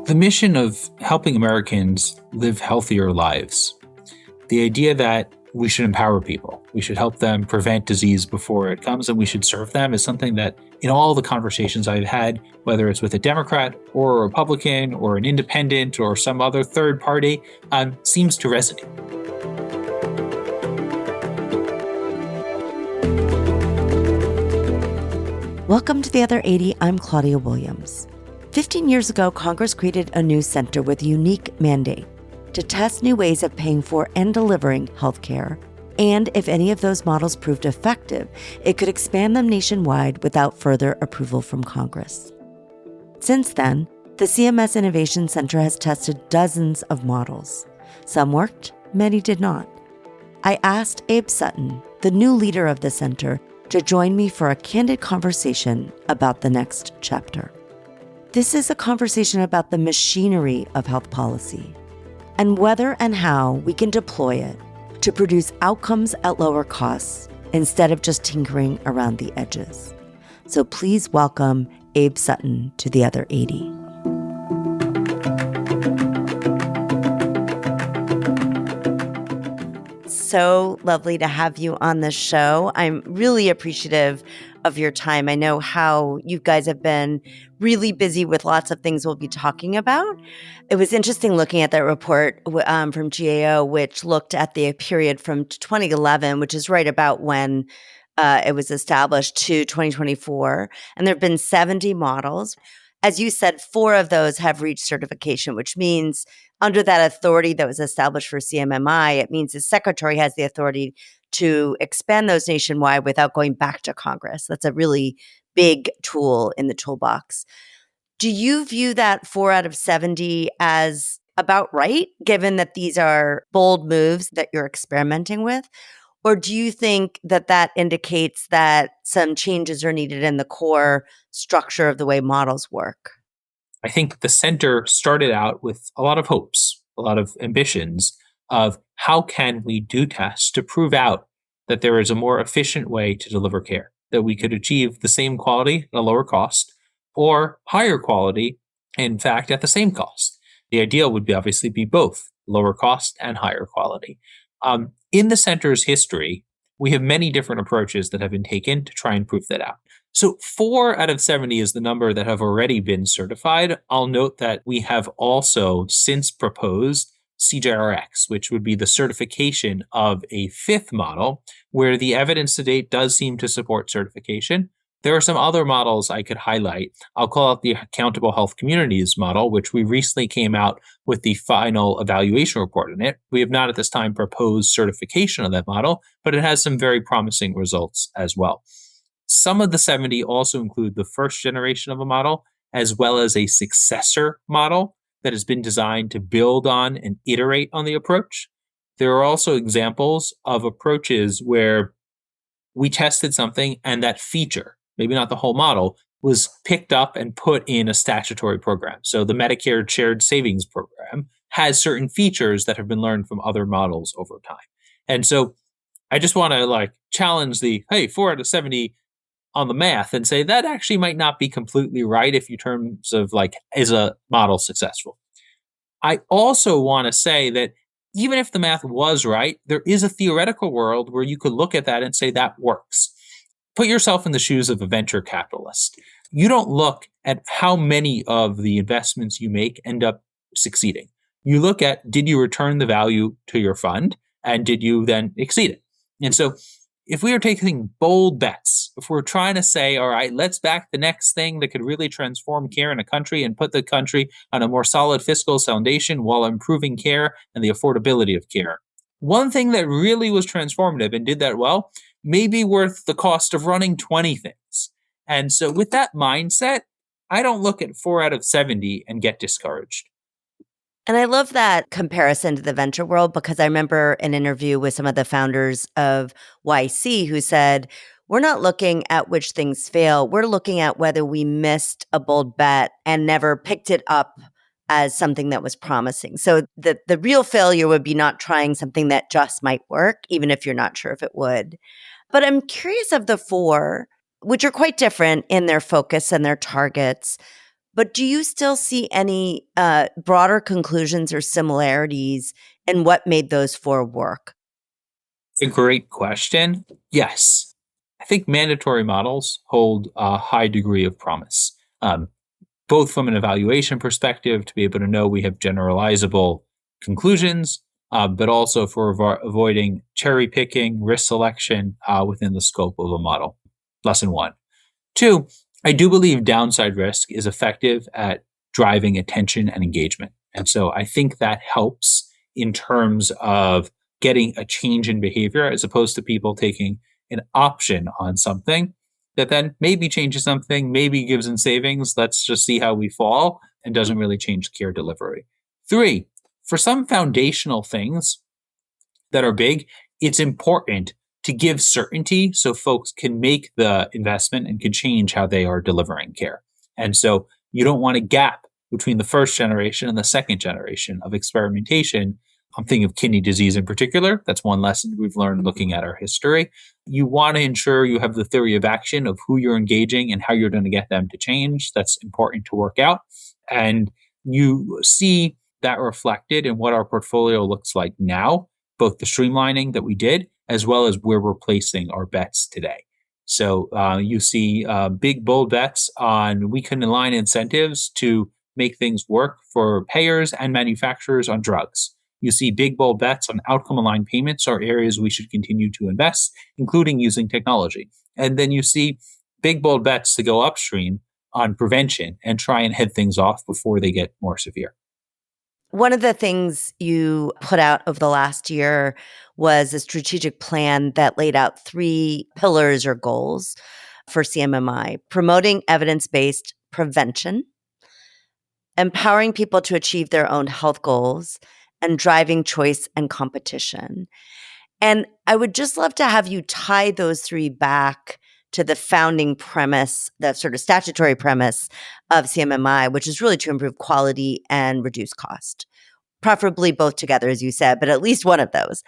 The mission of helping Americans live healthier lives, the idea that we should empower people, we should help them prevent disease before it comes, and we should serve them is something that in all the conversations I've had, whether it's with a Democrat or a Republican or an independent or some other third party, seems to resonate. Welcome to The Other 80. I'm Claudia Williams. 15 years ago, Congress created a new center with a unique mandate to test new ways of paying for and delivering healthcare. And if any of those models proved effective, it could expand them nationwide without further approval from Congress. Since then, the CMS Innovation Center has tested dozens of models. Some worked, many did not. I asked Abe Sutton, the new leader of the center, to join me for a candid conversation about the next chapter. This is a conversation about the machinery of health policy and whether and how we can deploy it to produce outcomes at lower costs instead of just tinkering around the edges. So please welcome Abe Sutton to The Other 80. So lovely to have you on the show. I'm really appreciative of your time. I know how you guys have been really busy with lots of things we'll be talking about. It was interesting looking at that report from GAO, which looked at the period from 2011, which is right about when it was established, to 2024. And there have been 70 models. As you said, 4 of those have reached certification, which means under that authority that was established for CMMI, it means the secretary has the authority to expand those nationwide without going back to Congress. That's a really big tool in the toolbox. Do you view that 4 out of 70 as about right, given that these are bold moves that you're experimenting with? Or do you think that that indicates that some changes are needed in the core structure of the way models work? I think the center started out with a lot of hopes, a lot of ambitions of how can we do tests to prove out that there is a more efficient way to deliver care, that we could achieve the same quality at a lower cost or higher quality, in fact, at the same cost. The ideal would be obviously be both lower cost and higher quality. In the center's history, we have many different approaches that have been taken to try and prove that out. So 4 out of 70 is the number that have already been certified. I'll note that we have also since proposed CJRX, which would be the certification of a 5th model, where the evidence to date does seem to support certification. There are some other models I could highlight. I'll call out the Accountable Health Communities model, which we recently came out with the final evaluation report in it. We have not at this time proposed certification of that model, but it has some very promising results as well. Some of the 70 also include the first generation of a model, as well as a successor model that has been designed to build on and iterate on the approach. There are also examples of approaches where we tested something and that feature, maybe not the whole model, was picked up and put in a statutory program. So the Medicare Shared Savings Program has certain features that have been learned from other models over time. And so I just want to challenge the, hey, 4 out of 70 on the math and say that actually might not be completely right if you terms of is a model successful. I also want to say that even if the math was right, there is a theoretical world where you could look at that and say that works. Put yourself in the shoes of a venture capitalist. You don't look at how many of the investments you make end up succeeding. You look at, did you return the value to your fund, and did you then exceed it? And so if we are taking bold bets, if we're trying to say, all right, let's back the next thing that could really transform care in a country and put the country on a more solid fiscal foundation while improving care and the affordability of care. One thing that really was transformative and did that well may be worth the cost of running 20 things. And so with that mindset, I don't look at 4 out of 70 and get discouraged. And I love that comparison to the venture world, because I remember an interview with some of the founders of YC who said, we're not looking at which things fail. We're looking at whether we missed a bold bet and never picked it up as something that was promising. So the real failure would be not trying something that just might work, even if you're not sure if it would. But I'm curious of the 4, which are quite different in their focus and their targets. But do you still see any broader conclusions or similarities in what made those four work? It's a great question. Yes, I think mandatory models hold a high degree of promise, both from an evaluation perspective to be able to know we have generalizable conclusions, but also for avoiding cherry picking, risk selection within the scope of a model. Lesson one. Two, I do believe downside risk is effective at driving attention and engagement. And so I think that helps in terms of getting a change in behavior as opposed to people taking an option on something that then maybe changes something, maybe gives in savings. Let's just see how we fall and doesn't really change care delivery. Three, for some foundational things that are big, it's important to give certainty so folks can make the investment and can change how they are delivering care. And so you don't want a gap between the first generation and the second generation of experimentation. I'm thinking of kidney disease in particular. That's one lesson we've learned looking at our history. You want to ensure you have the theory of action of who you're engaging and how you're going to get them to change. That's important to work out. And you see that reflected in what our portfolio looks like now, both the streamlining that we did, as well as where we're placing our bets today. So you see big, bold bets on we can align incentives to make things work for payers and manufacturers on drugs. You see big, bold bets on outcome aligned payments are areas we should continue to invest, including using technology. And then you see big, bold bets to go upstream on prevention and try and head things off before they get more severe. One of the things you put out over the last year was a strategic plan that laid out three pillars or goals for CMMI: promoting evidence based prevention, empowering people to achieve their own health goals, and driving choice and competition. And I would just love to have you tie those three back to the founding premise, the sort of statutory premise of CMMI, which is really to improve quality and reduce cost, preferably both together, as you said, but at least one of those.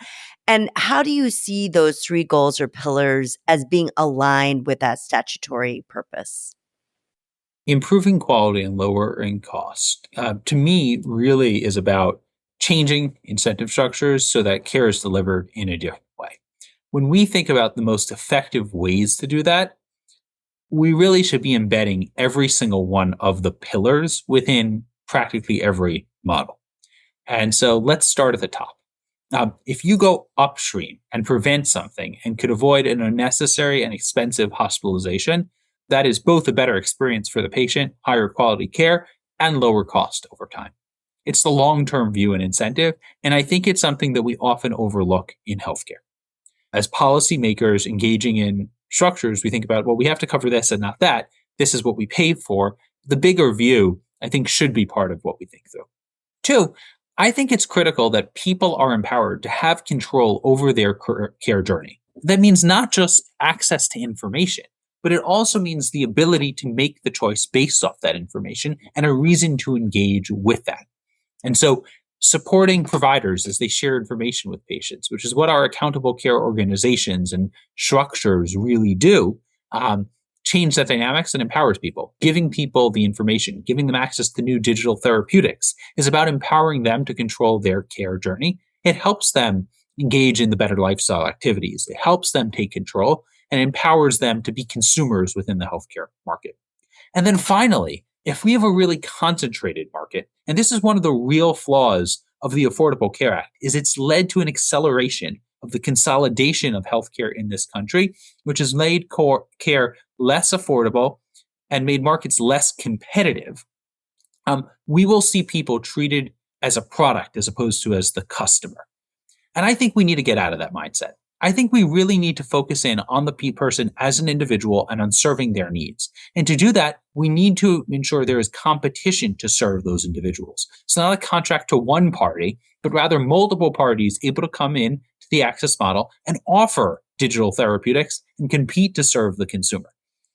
And how do you see those three goals or pillars as being aligned with that statutory purpose? Improving quality and lowering cost, to me, really is about changing incentive structures so that care is delivered in a different way. When we think about the most effective ways to do that, we really should be embedding every single one of the pillars within practically every model. And so let's start at the top. If you go upstream and prevent something and could avoid an unnecessary and expensive hospitalization, that is both a better experience for the patient, higher quality care, and lower cost over time. It's the long term view and incentive. And I think it's something that we often overlook in healthcare. As policymakers engaging in structures, we think about, well, we have to cover this and not that. This is what we paid for. The bigger view, I think, should be part of what we think through. Two, I think it's critical that people are empowered to have control over their care journey. That means not just access to information, but it also means the ability to make the choice based off that information and a reason to engage with that. And so supporting providers as they share information with patients, which is what our accountable care organizations and structures really do, change that dynamics and empowers people. Giving people the information, giving them access to new digital therapeutics is about empowering them to control their care journey. It helps them engage in the better lifestyle activities. It helps them take control and empowers them to be consumers within the healthcare market. And then finally, if we have a really concentrated market, and this is one of the real flaws of the Affordable Care Act, is it's led to an acceleration of the consolidation of healthcare in this country, which has made care less affordable and made markets less competitive. We will see people treated as a product as opposed to as the customer. And I think we need to get out of that mindset. I think we really need to focus in on the person as an individual and on serving their needs. And to do that, we need to ensure there is competition to serve those individuals. It's not a contract to one party, but rather multiple parties able to come in to the access model and offer digital therapeutics and compete to serve the consumer.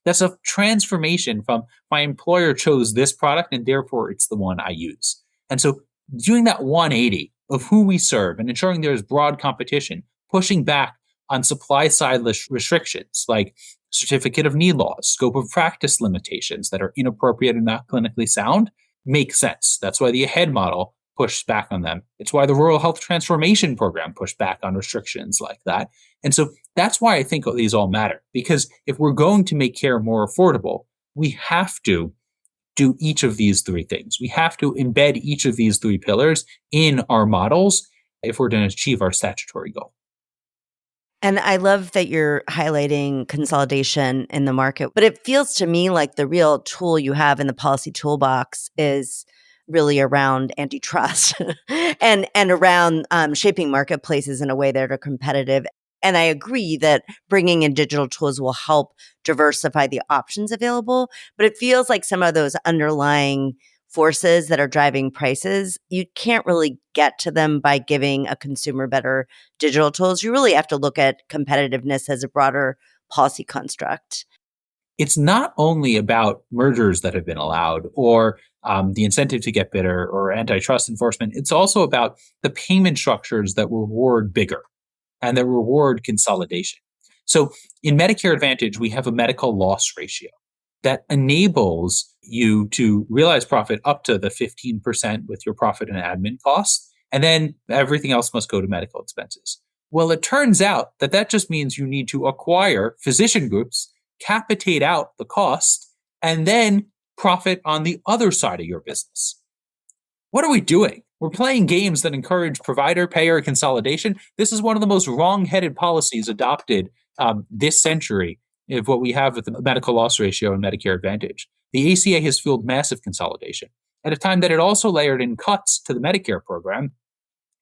That's a transformation from my employer chose this product and therefore it's the one I use. And so doing that 180 of who we serve and ensuring there is broad competition, pushing back on supply side restrictions like certificate of need laws, scope of practice limitations that are inappropriate and not clinically sound make sense. That's why the AHEAD model pushed back on them. It's why the Rural Health Transformation Program pushed back on restrictions like that. And so that's why I think these all matter, because if we're going to make care more affordable, we have to do each of these three things. We have to embed each of these three pillars in our models if we're going to achieve our statutory goal. And I love that you're highlighting consolidation in the market, but it feels to me like the real tool you have in the policy toolbox is really around antitrust and around shaping marketplaces in a way that are competitive. And I agree that bringing in digital tools will help diversify the options available, but it feels like some of those underlying forces that are driving prices, you can't really get to them by giving a consumer better digital tools. You really have to look at competitiveness as a broader policy construct. It's not only about mergers that have been allowed or the incentive to get bigger or antitrust enforcement. It's also about the payment structures that reward bigger and that reward consolidation. So in Medicare Advantage, we have a medical loss ratio that enables you to realize profit up to the 15% with your profit and admin costs. And then everything else must go to medical expenses. Well, it turns out that that just means you need to acquire physician groups, capitate out the cost, and then profit on the other side of your business. What are we doing? We're playing games that encourage provider payer consolidation. This is one of the most wrong-headed policies adopted this century of what we have with the medical loss ratio and Medicare Advantage. The ACA has fueled massive consolidation at a time that it also layered in cuts to the Medicare program,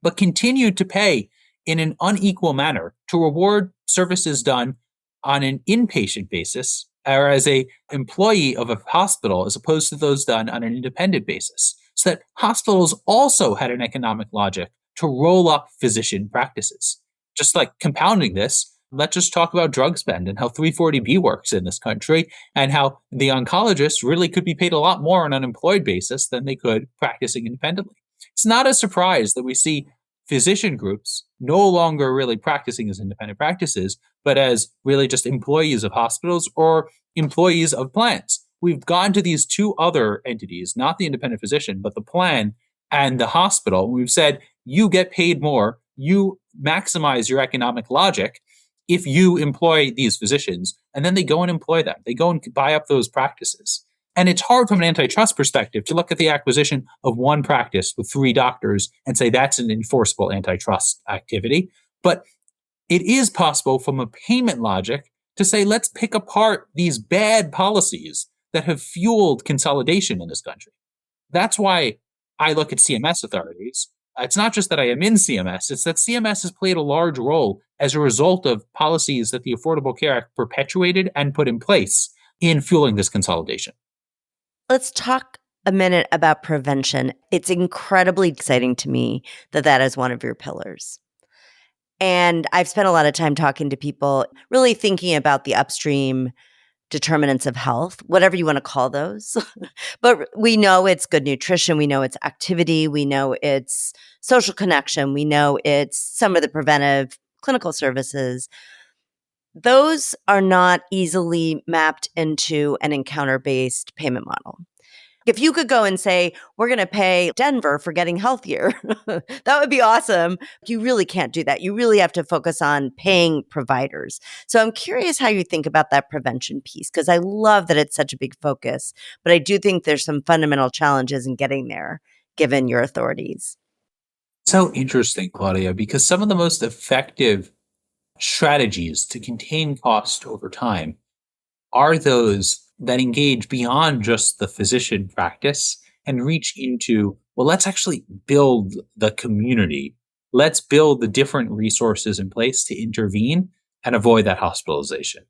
but continued to pay in an unequal manner to reward services done on an inpatient basis or as a employee of a hospital as opposed to those done on an independent basis. So that hospitals also had an economic logic to roll up physician practices. Just like compounding this, let's just talk about drug spend and how 340B works in this country and how the oncologists really could be paid a lot more on an unemployed basis than they could practicing independently. It's not a surprise that we see physician groups no longer really practicing as independent practices, but as really just employees of hospitals or employees of plans. We've gone to these two other entities, not the independent physician, but the plan and the hospital. We've said, you get paid more, you maximize your economic logic if you employ these physicians, and then they go and employ them. They go and buy up those practices. And it's hard from an antitrust perspective to look at the acquisition of one practice with 3 doctors and say that's an enforceable antitrust activity. But it is possible from a payment logic to say, let's pick apart these bad policies that have fueled consolidation in this country. That's why I look at CMS authorities. It's not just that I am in CMS, it's that CMS has played a large role as a result of policies that the Affordable Care Act perpetuated and put in place in fueling this consolidation. Let's talk a minute about prevention. It's incredibly exciting to me that that is one of your pillars. And I've spent a lot of time talking to people, really thinking about the upstream determinants of health, whatever you want to call those. But we know it's good nutrition. We know it's activity. We know it's social connection. We know it's some of the preventive clinical services. Those are not easily mapped into an encounter-based payment model. If you could go and say, we're going to pay Denver for getting healthier, that would be awesome. You really can't do that. You really have to focus on paying providers. So I'm curious how you think about that prevention piece, because I love that it's such a big focus, but I do think there's some fundamental challenges in getting there, given your authorities. So interesting, Claudia, because some of the most effective strategies to contain cost over time are those that engage beyond just the physician practice and reach into, well, let's actually build the community. Let's build the different resources in place to intervene and avoid that hospitalization.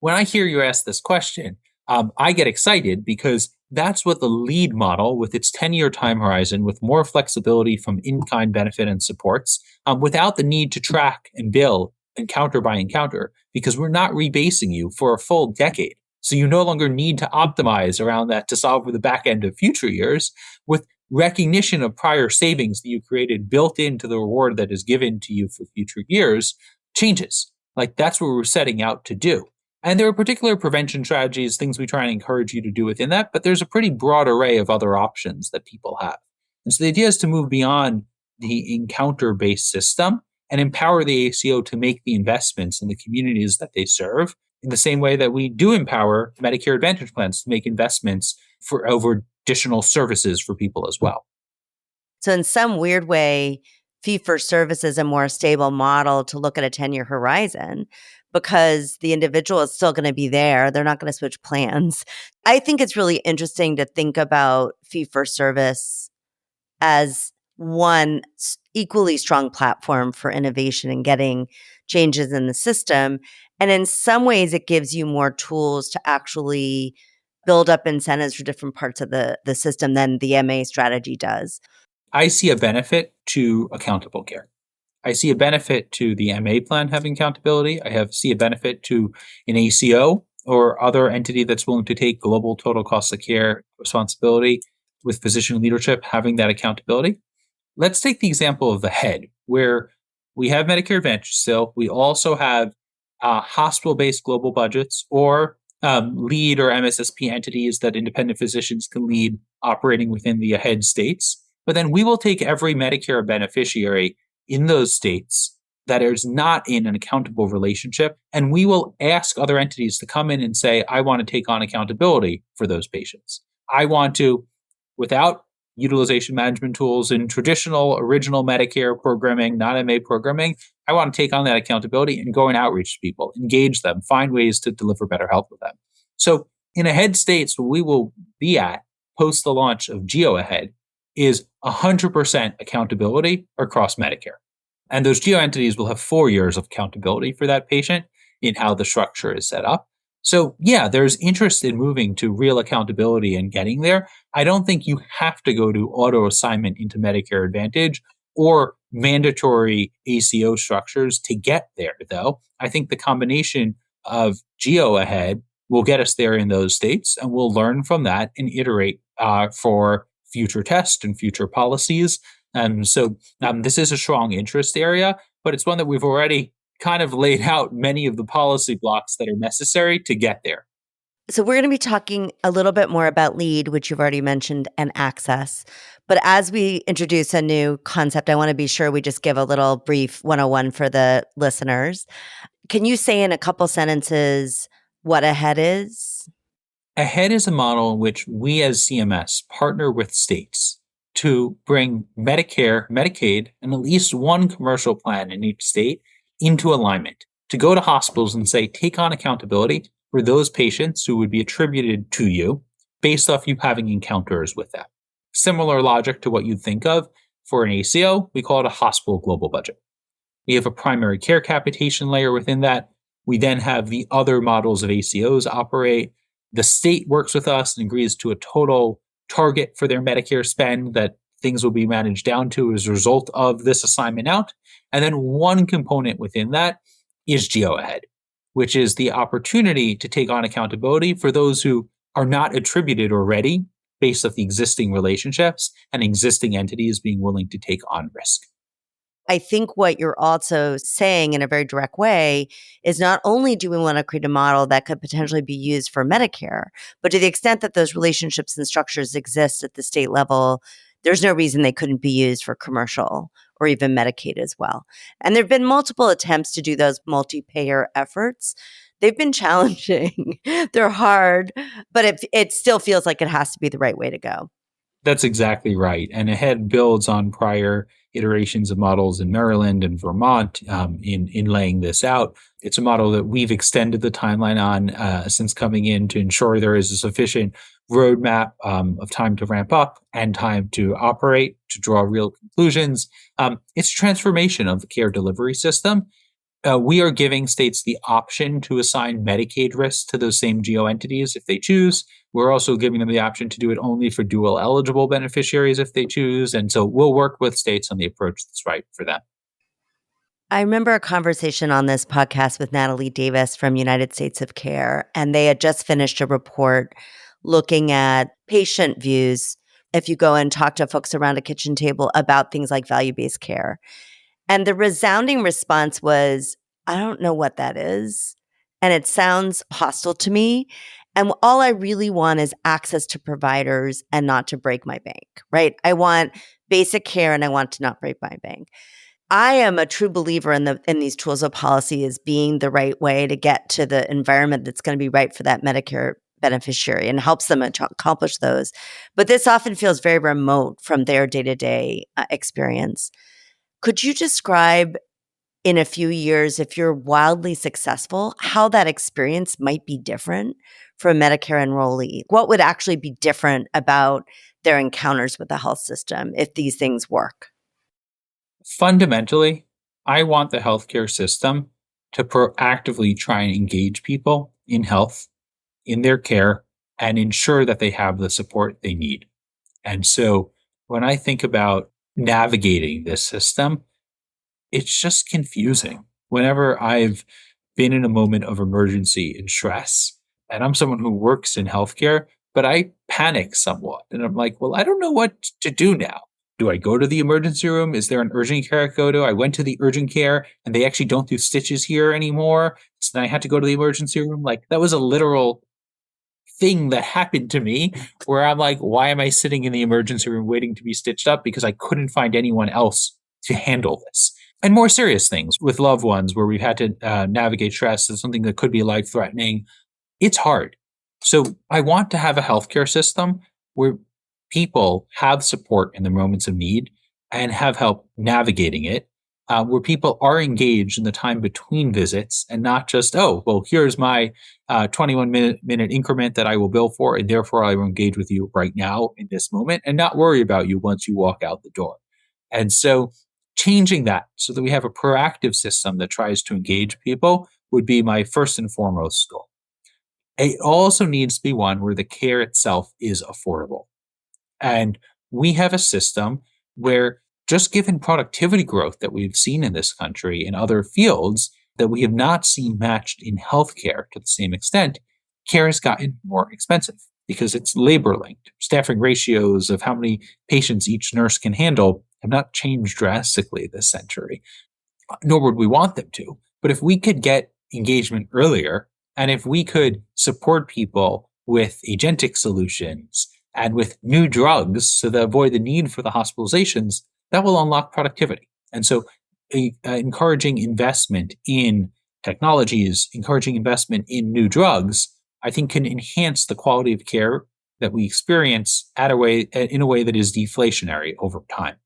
When I hear you ask this question, I get excited because that's what the LEAD model, with its 10-year time horizon, with more flexibility from in-kind benefit and supports, without the need to track and bill encounter by encounter, because we're not rebasing you for a full decade. So you no longer need to optimize around that to solve for the back end of future years, with recognition of prior savings that you created built into the reward that is given to you for future years changes. Like that's what we're setting out to do. And there are particular prevention strategies, things we try and encourage you to do within that, but there's a pretty broad array of other options that people have. And so the idea is to move beyond the encounter based system and empower the ACO to make the investments in the communities that they serve in the same way that we do empower Medicare Advantage plans to make investments for over additional services for people as well. So in some weird way, fee for service is a more stable model to look at a 10-year horizon because the individual is still going to be there. They're not going to switch plans. I think it's really interesting to think about fee for service as one equally strong platform for innovation and getting changes in the system. And in some ways, it gives you more tools to actually build up incentives for different parts of the system than the MA strategy does. I see a benefit to accountable care. I see a benefit to the MA plan having accountability. See a benefit to an ACO or other entity that's willing to take global total cost of care responsibility with physician leadership having that accountability. Let's take the example of the head, where we have Medicare Advantage still. We also have hospital-based global budgets or lead or MSSP entities that independent physicians can lead operating within the head states. But then we will take every Medicare beneficiary in those states that is not in an accountable relationship, and we will ask other entities to come in and say, I want to take on accountability for those patients. I want to, without utilization management tools in traditional original Medicare programming, not MA programming, I want to take on that accountability and go and outreach to people, engage them, find ways to deliver better health with them. So in ahead states, what we will be at post the launch of Geo Ahead is 100% accountability across Medicare. And those geo entities will have 4 years of accountability for that patient in how the structure is set up. So yeah, there's interest in moving to real accountability and getting there. I don't think you have to go to auto assignment into Medicare Advantage or mandatory ACO structures to get there, though. I think the combination of Geo Ahead will get us there in those states, and we'll learn from that and iterate for future tests and future policies. So this is a strong interest area, but it's one that we've already kind of laid out many of the policy blocks that are necessary to get there. So we're going to be talking a little bit more about lead, which you've already mentioned, and access. But as we introduce a new concept, I want to be sure we just give a little brief 101 for the listeners. Can you say in a couple sentences what AHEAD is? AHEAD is a model in which we as CMS partner with states to bring Medicare, Medicaid, and at least one commercial plan in each state into alignment, to go to hospitals and say, take on accountability for those patients who would be attributed to you based off you having encounters with them. Similar logic to what you'd think of for an ACO, we call it a hospital global budget. We have a primary care capitation layer within that. We then have the other models of ACOs operate. The state works with us and agrees to a total target for their Medicare spend that things will be managed down to as a result of this assignment out. And then one component within that is Geo Ahead, which is the opportunity to take on accountability for those who are not attributed already based off the existing relationships and existing entities being willing to take on risk. I think what you're also saying in a very direct way is not only do we want to create a model that could potentially be used for Medicare, but to the extent that those relationships and structures exist at the state level, there's no reason they couldn't be used for commercial or even Medicaid as well. And there have been multiple attempts to do those multi-payer efforts. They've been challenging. They're hard, but it still feels like it has to be the right way to go. That's exactly right. And AHEAD builds on prior iterations of models in Maryland and Vermont in laying this out. It's a model that we've extended the timeline on since coming in to ensure there is a sufficient roadmap of time to ramp up and time to operate to draw real conclusions. It's transformation of the care delivery system. We are giving states the option to assign Medicaid risks to those same geo entities if they choose. We're also giving them the option to do it only for dual eligible beneficiaries if they choose. And so we'll work with states on the approach that's right for them. I remember a conversation on this podcast with Natalie Davis from United States of Care, and they had just finished a report looking at patient views. If you go and talk to folks around a kitchen table about things like value-based care. And the resounding response was, I don't know what that is. and it sounds hostile to me. And all I really want is access to providers and not to break my bank, right? I want basic care and I want to not break my bank. I am a true believer in these tools of policy as being the right way to get to the environment that's going to be right for that Medicare beneficiary and helps them accomplish those. But this often feels very remote from their day-to-day experience. Could you describe in a few years, if you're wildly successful, how that experience might be different for a Medicare enrollee? What would actually be different about their encounters with the health system if these things work? Fundamentally, I want the healthcare system to proactively try and engage people in health, in their care, and ensure that they have the support they need. And so when I think about navigating this system, it's just confusing. Whenever I've been in a moment of emergency and stress, and I'm someone who works in healthcare, but I panic somewhat. And I'm like, well, I don't know what to do now. Do I go to the emergency room? Is there an urgent care I go to? I went to the urgent care and they actually don't do stitches here anymore. So then I had to go to the emergency room. Like that was a literal thing that happened to me where I'm like, why am I sitting in the emergency room waiting to be stitched up? Because I couldn't find anyone else to handle this. And more serious things with loved ones where we've had to navigate stress as something that could be life threatening. It's hard. So I want to have a healthcare system where people have support in the moments of need and have help navigating it, where people are engaged in the time between visits and not just, oh, well, here's my 21-minute increment that I will bill for, and therefore I will engage with you right now in this moment and not worry about you once you walk out the door. And so changing that so that we have a proactive system that tries to engage people would be my first and foremost goal. It also needs to be one where the care itself is affordable. And we have a system where, just given productivity growth that we've seen in this country in other fields that we have not seen matched in healthcare to the same extent, care has gotten more expensive because it's labor linked. Staffing ratios of how many patients each nurse can handle have not changed drastically this century, nor would we want them to. But if we could get engagement earlier, and if we could support people with agentic solutions and with new drugs so that avoid the need for the hospitalizations, that will unlock productivity. And so encouraging investment in technologies, encouraging investment in new drugs, I think can enhance the quality of care that we experience in a way that is deflationary over time.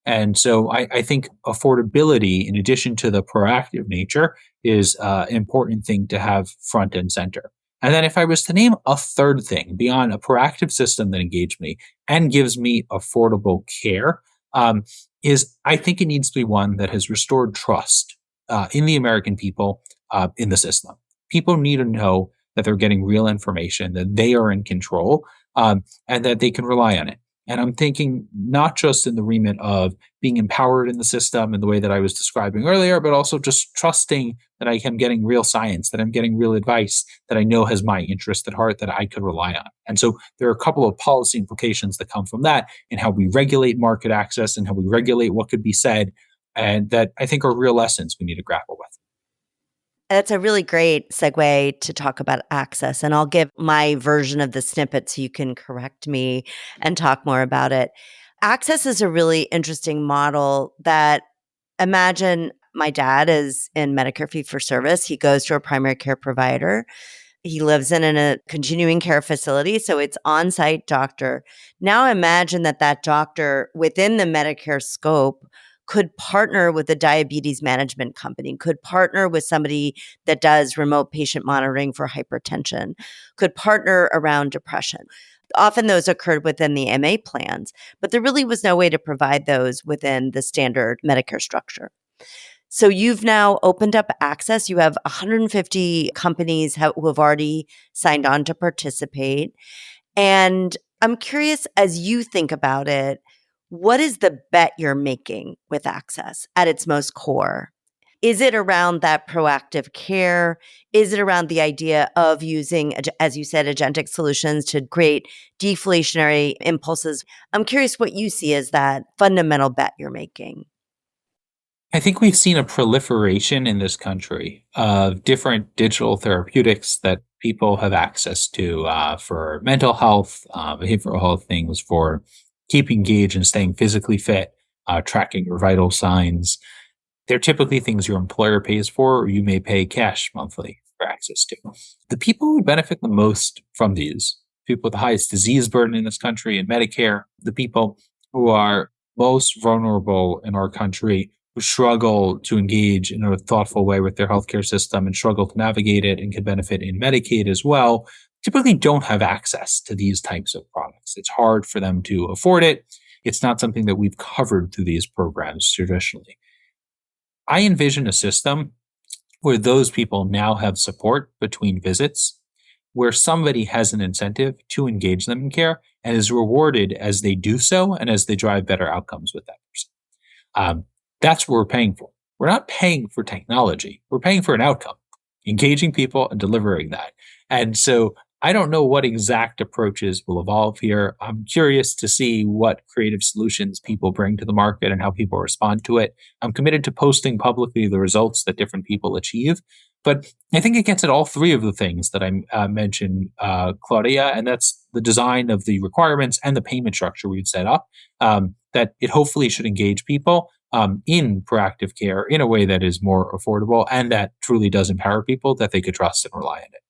And so I think affordability, in addition to the proactive nature, is an important thing to have front and center. And then if I was to name a third thing beyond a proactive system that engaged me and gives me affordable care, is I think it needs to be one that has restored trust in the American people in the system. People need to know that they're getting real information, that they are in control, and that they can rely on it. And I'm thinking not just in the remit of being empowered in the system in the way that I was describing earlier, but also just trusting that I am getting real science, that I'm getting real advice that I know has my interest at heart that I could rely on. And so there are a couple of policy implications that come from that in how we regulate market access and how we regulate what could be said, and that I think are real lessons we need to grapple with. That's a really great segue to talk about access. And I'll give my version of the snippet so you can correct me and talk more about it. Access is a really interesting model that, imagine my dad is in Medicare fee for service. He goes to a primary care provider. He lives in a continuing care facility, so it's on-site doctor. Now imagine that doctor within the Medicare scope could partner with a diabetes management company, could partner with somebody that does remote patient monitoring for hypertension, could partner around depression. Often those occurred within the MA plans, but there really was no way to provide those within the standard Medicare structure. So you've now opened up access. You have 150 companies who have already signed on to participate. And I'm curious, as you think about it, what is the bet you're making with access at its most core? Is it around that proactive care? Is it around the idea of using, as you said, agentic solutions to create deflationary impulses? I'm curious what you see as that fundamental bet you're making. I think we've seen a proliferation in this country of different digital therapeutics that people have access to for mental health, behavioral health things, for keeping engaged and staying physically fit, tracking your vital signs. They're typically things your employer pays for, or you may pay cash monthly for access to. The people who would benefit the most from these, people with the highest disease burden in this country and Medicare, the people who are most vulnerable in our country, who struggle to engage in a thoughtful way with their healthcare system and struggle to navigate it and can benefit in Medicaid as well, typically don't have access to these types of products. It's hard for them to afford it. It's not something that we've covered through these programs traditionally. I envision a system where those people now have support between visits, where somebody has an incentive to engage them in care and is rewarded as they do so and as they drive better outcomes with that person. That's what we're paying for. We're not paying for technology. We're paying for an outcome, engaging people and delivering that. And so I don't know what exact approaches will evolve here. I'm curious to see what creative solutions people bring to the market and how people respond to it. I'm committed to posting publicly the results that different people achieve. But I think it gets at all three of the things that I mentioned, Claudia, and that's the design of the requirements and the payment structure we've set up, that it hopefully should engage people in proactive care in a way that is more affordable and that truly does empower people that they could trust and rely on it.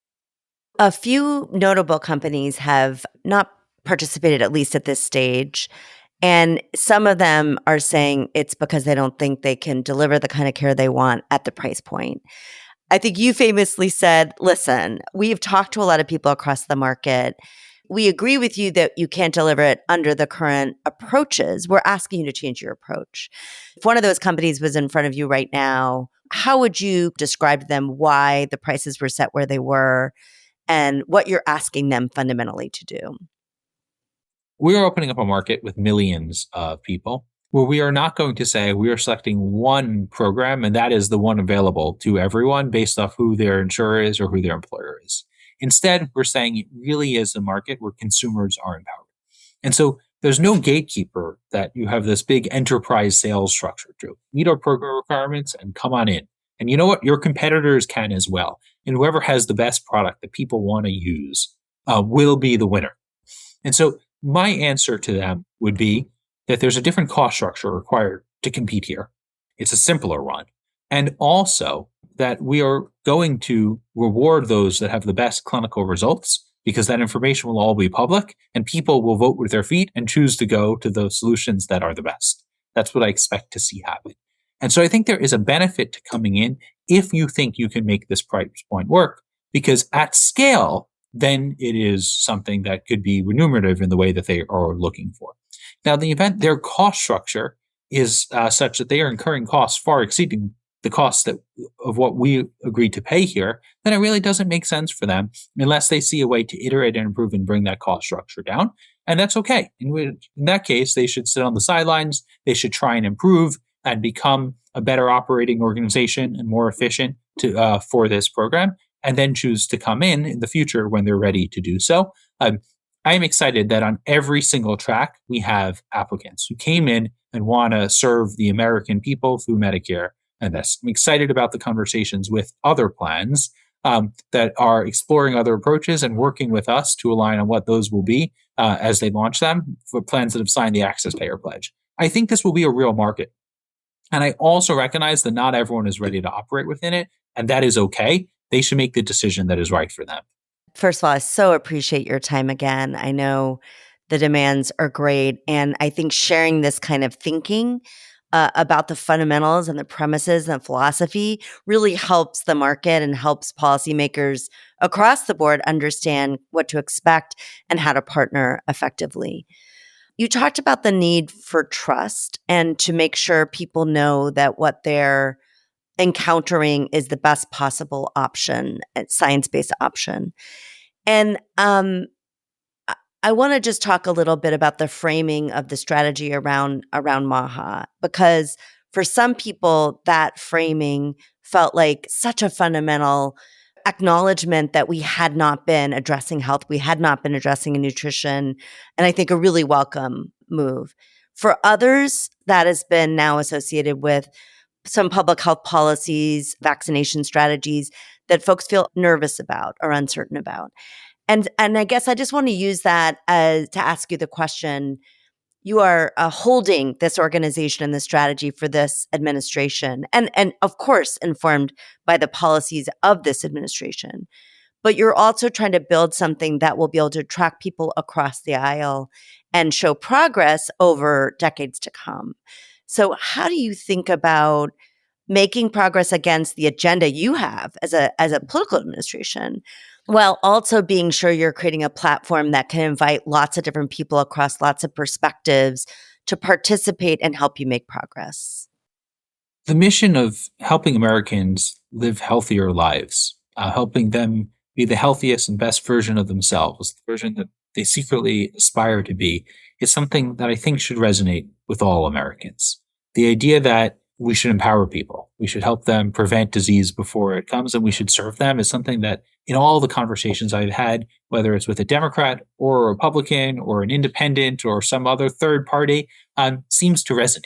A few notable companies have not participated, at least at this stage. And some of them are saying it's because they don't think they can deliver the kind of care they want at the price point. I think you famously said, listen, we've talked to a lot of people across the market. We agree with you that you can't deliver it under the current approaches. We're asking you to change your approach. If one of those companies was in front of you right now, how would you describe to them why the prices were set where they were and what you're asking them fundamentally to do? We are opening up a market with millions of people where we are not going to say we are selecting one program and that is the one available to everyone based off who their insurer is or who their employer is. Instead, we're saying it really is a market where consumers are empowered. And so there's no gatekeeper that you have this big enterprise sales structure to meet our program requirements and come on in. And you know what? Your competitors can as well. And whoever has the best product that people want to use will be the winner. And so my answer to them would be that there's a different cost structure required to compete here. It's a simpler one. And also that we are going to reward those that have the best clinical results because that information will all be public and people will vote with their feet and choose to go to the solutions that are the best. That's what I expect to see happen. And so I think there is a benefit to coming in if you think you can make this price point work, because at scale, then it is something that could be remunerative in the way that they are looking for. Now, in the event their cost structure is such that they are incurring costs far exceeding the costs of what we agreed to pay here, then it really doesn't make sense for them unless they see a way to iterate and improve and bring that cost structure down. And that's okay. In that case, they should sit on the sidelines. They should try and improve and become a better operating organization and more efficient for this program, and then choose to come in the future when they're ready to do so. I am excited that on every single track, we have applicants who came in and want to serve the American people through Medicare. And I'm excited about the conversations with other plans that are exploring other approaches and working with us to align on what those will be as they launch them for plans that have signed the Access Payer Pledge. I think this will be a real market. And I also recognize that not everyone is ready to operate within it, and that is okay. They should make the decision that is right for them. First of all, I so appreciate your time again. I know the demands are great. And I think sharing this kind of thinking about the fundamentals and the premises and philosophy really helps the market and helps policymakers across the board understand what to expect and how to partner effectively. You talked about the need for trust and to make sure people know that what they're encountering is the best possible option, science-based option. And I want to just talk a little bit about the framing of the strategy around MAHA, because for some people, that framing felt like such a fundamental acknowledgement that we had not been addressing health, we had not been addressing nutrition, and I think a really welcome move. For others, that has been now associated with some public health policies, vaccination strategies that folks feel nervous about or uncertain about. And I guess I just want to use that as to ask you the question. You are holding this organization and the strategy for this administration, and of course informed by the policies of this administration. But you're also trying to build something that will be able to attract people across the aisle and show progress over decades to come. So how do you think about making progress against the agenda you have as a political administration, while also being sure you're creating a platform that can invite lots of different people across lots of perspectives to participate and help you make progress? The mission of helping Americans live healthier lives, helping them be the healthiest and best version of themselves, the version that they secretly aspire to be, is something that I think should resonate with all Americans. The idea that we should empower people, we should help them prevent disease before it comes, and we should serve them is something that in all the conversations I've had, whether it's with a Democrat or a Republican or an independent or some other third party, seems to resonate.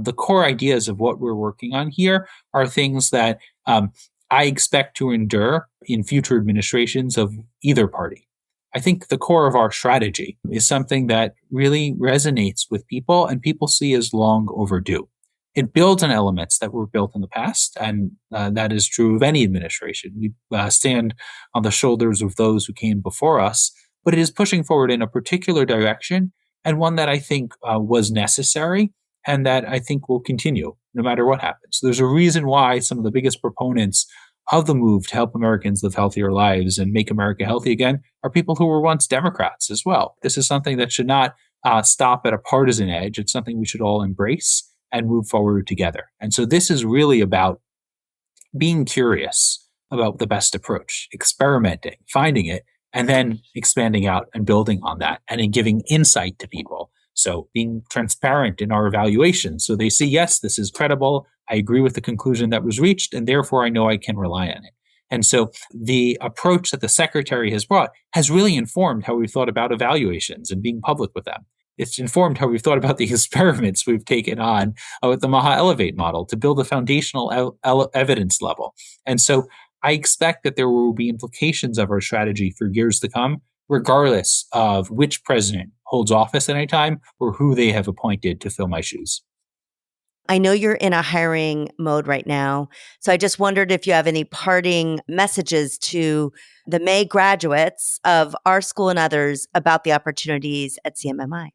The core ideas of what we're working on here are things that I expect to endure in future administrations of either party. I think the core of our strategy is something that really resonates with people and people see as long overdue. It builds on elements that were built in the past, and that is true of any administration. We stand on the shoulders of those who came before us, but it is pushing forward in a particular direction and one that I think was necessary and that I think will continue no matter what happens. There's a reason why some of the biggest proponents of the move to help Americans live healthier lives and make America healthy again are people who were once Democrats as well. This is something that should not stop at a partisan edge. It's something we should all embrace and move forward together. And so this is really about being curious about the best approach, experimenting, finding it, and then expanding out and building on that and in giving insight to people. So being transparent in our evaluation. So they see, yes, this is credible. I agree with the conclusion that was reached, and therefore I know I can rely on it. And so the approach that the secretary has brought has really informed how we've thought about evaluations and being public with them. It's informed how we've thought about the experiments we've taken on with the Maha Elevate model to build a foundational evidence level. And so I expect that there will be implications of our strategy for years to come, regardless of which president holds office at any time or who they have appointed to fill my shoes. I know you're in a hiring mode right now, so I just wondered if you have any parting messages to the May graduates of our school and others about the opportunities at CMMI.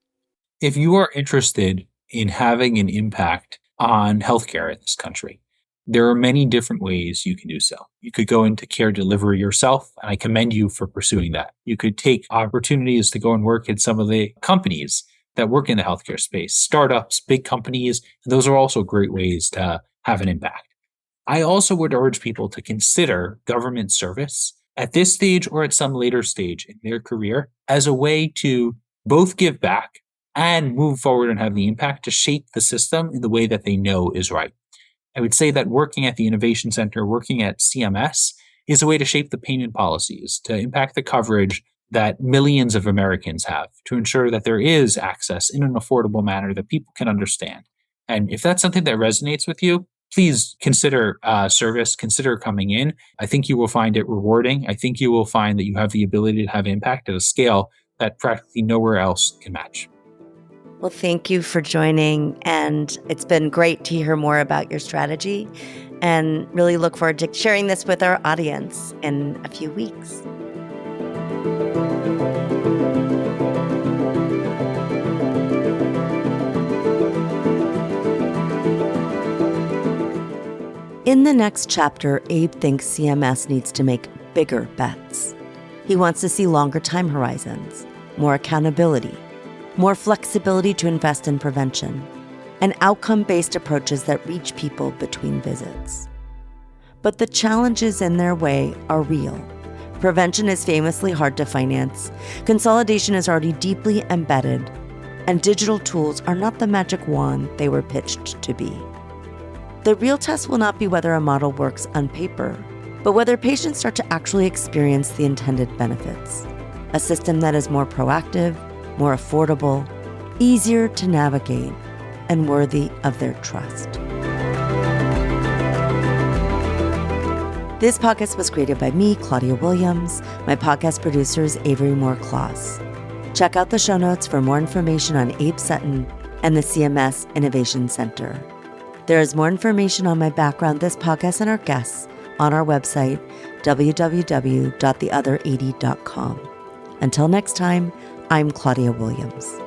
If you are interested in having an impact on healthcare in this country, there are many different ways you can do so. You could go into care delivery yourself, and I commend you for pursuing that. You could take opportunities to go and work at some of the companies that work in the healthcare space, startups, big companies. And those are also great ways to have an impact. I also would urge people to consider government service at this stage or at some later stage in their career as a way to both give back and move forward and have the impact to shape the system in the way that they know is right. I would say that working at the Innovation Center, working at CMS, is a way to shape the payment policies, to impact the coverage that millions of Americans have, to ensure that there is access in an affordable manner that people can understand. And if that's something that resonates with you, please consider service, consider coming in. I think you will find it rewarding. I think you will find that you have the ability to have impact at a scale that practically nowhere else can match. Well, thank you for joining, and it's been great to hear more about your strategy, and really look forward to sharing this with our audience in a few weeks. In the next chapter, Abe thinks CMS needs to make bigger bets. He wants to see longer time horizons, more accountability, more flexibility to invest in prevention, and outcome-based approaches that reach people between visits. But the challenges in their way are real. Prevention is famously hard to finance, consolidation is already deeply embedded, and digital tools are not the magic wand they were pitched to be. The real test will not be whether a model works on paper, but whether patients start to actually experience the intended benefits. A system that is more proactive, more affordable, easier to navigate, and worthy of their trust. This podcast was created by me, Claudia Williams. My podcast producer is Avery Moore-Kloss. Check out the show notes for more information on Abe Sutton and the CMS Innovation Center. There is more information on my background, this podcast, and our guests on our website, www.theother80.com. Until next time, I'm Claudia Williams.